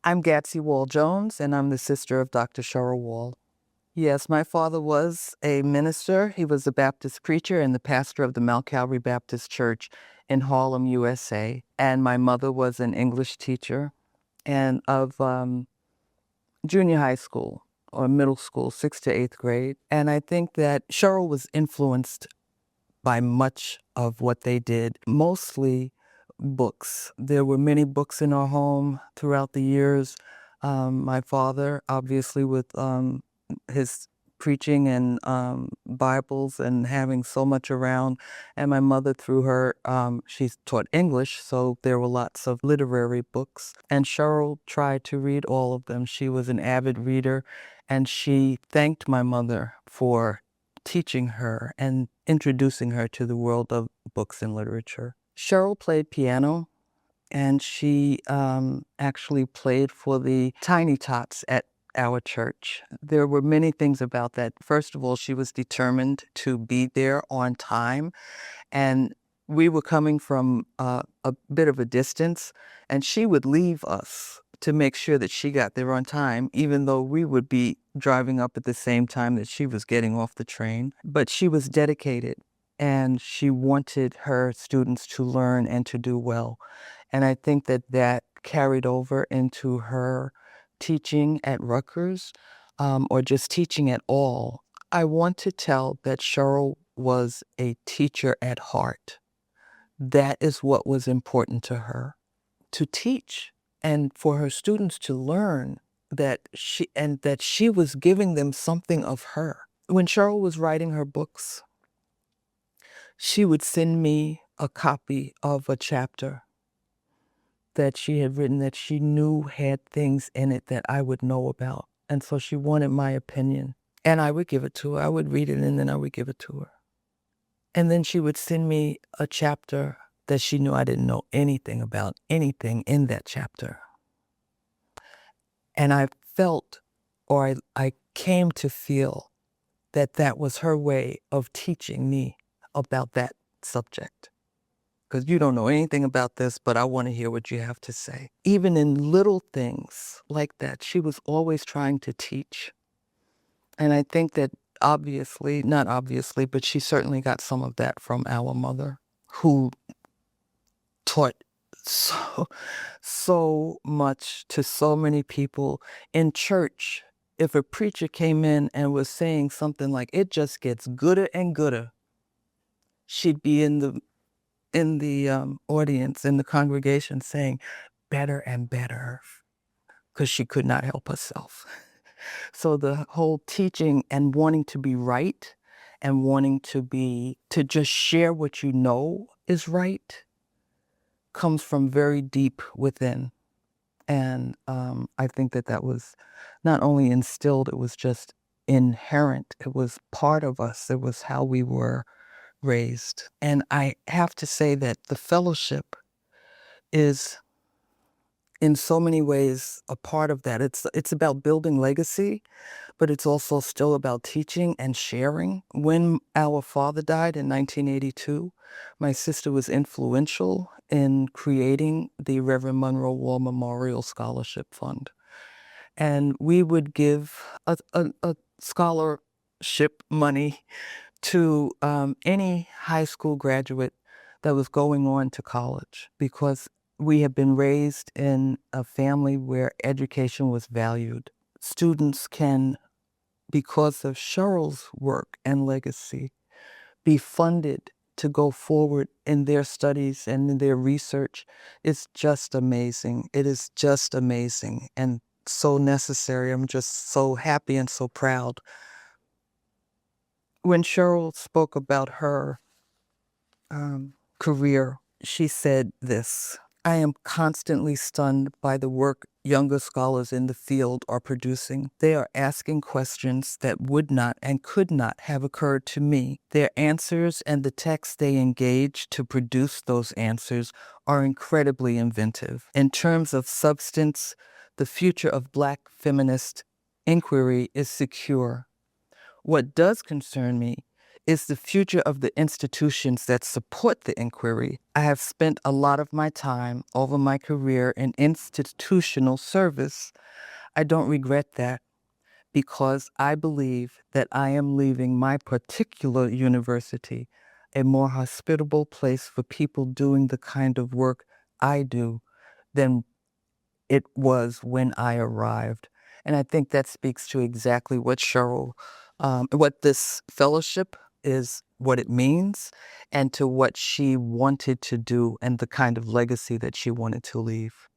I'm Gatsie Wall-Jones, and I'm the sister of Dr. Cheryl Wall. Yes, my father was a minister. He was a Baptist preacher and the pastor of the Mount Calvary Baptist Church in Harlem, USA. And my mother was an English teacher and of junior high school or middle school, 6th to 8th grade. And I think that Cheryl was influenced by much of what they did, mostly books. There were many books in our home throughout the years. My father, obviously, with his preaching and Bibles and having so much around, and my mother, through her, she taught English, so there were lots of literary books. And Cheryl tried to read all of them. She was an avid reader, and she thanked my mother for teaching her and introducing her to the world of books and literature. Cheryl played piano, and she actually played for the Tiny Tots at our church. There were many things about that. First of all, she was determined to be there on time, and we were coming from a bit of a distance, and she would leave us to make sure that she got there on time, even though we would be driving up at the same time that she was getting off the train. But she was dedicated, and she wanted her students to learn and to do well. And I think that that carried over into her teaching at Rutgers, or just teaching at all. I want to tell that Cheryl was a teacher at heart. That is what was important to her, to teach and for her students to learn that she was giving them something of her. When Cheryl was writing her books, she would send me a copy of a chapter that she had written that she knew had things in it that I would know about. And so she wanted my opinion. And I would give it to her. I would read it and then I would give it to her. And then she would send me a chapter that she knew I didn't know anything about, anything in that chapter. And I felt, or I came to feel, that that was her way of teaching me about that subject. Because you don't know anything about this, but I want to hear what you have to say. Even in little things like that, she was always trying to teach. And I think that obviously, not obviously, but she certainly got some of that from our mother, who taught so much to so many people. In church, if a preacher came in and was saying something like, "It just gets gooder and gooder," she'd be in the audience, in the congregation, saying, "Better and better," because she could not help herself. So the whole teaching and wanting to be right and wanting to just share what you know is right comes from very deep within. And I think that that was not only instilled, it was just inherent. It was part of us. It was how we were raised. And I have to say that the fellowship is in so many ways a part of that. It's about building legacy, but it's also still about teaching and sharing. When our father died in 1982, my sister was influential in creating the Reverend Monroe Wall Memorial Scholarship Fund. And we would give a scholarship money to any high school graduate that was going on to college, because we have been raised in a family where education was valued. Students can, because of Cheryl's work and legacy, be funded to go forward in their studies and in their research. It's just amazing. It is just amazing and so necessary. I'm just so happy and so proud. When Cheryl spoke about her career, she said this: "I am constantly stunned by the work younger scholars in the field are producing. They are asking questions that would not and could not have occurred to me. Their answers and the texts they engage to produce those answers are incredibly inventive. In terms of substance, the future of Black feminist inquiry is secure. What does concern me is the future of the institutions that support the inquiry. I have spent a lot of my time over my career in institutional service. I don't regret that because I believe that I am leaving my particular university a more hospitable place for people doing the kind of work I do than it was when I arrived. And I think that speaks to exactly what what this fellowship is, what it means, and to what she wanted to do and the kind of legacy that she wanted to leave.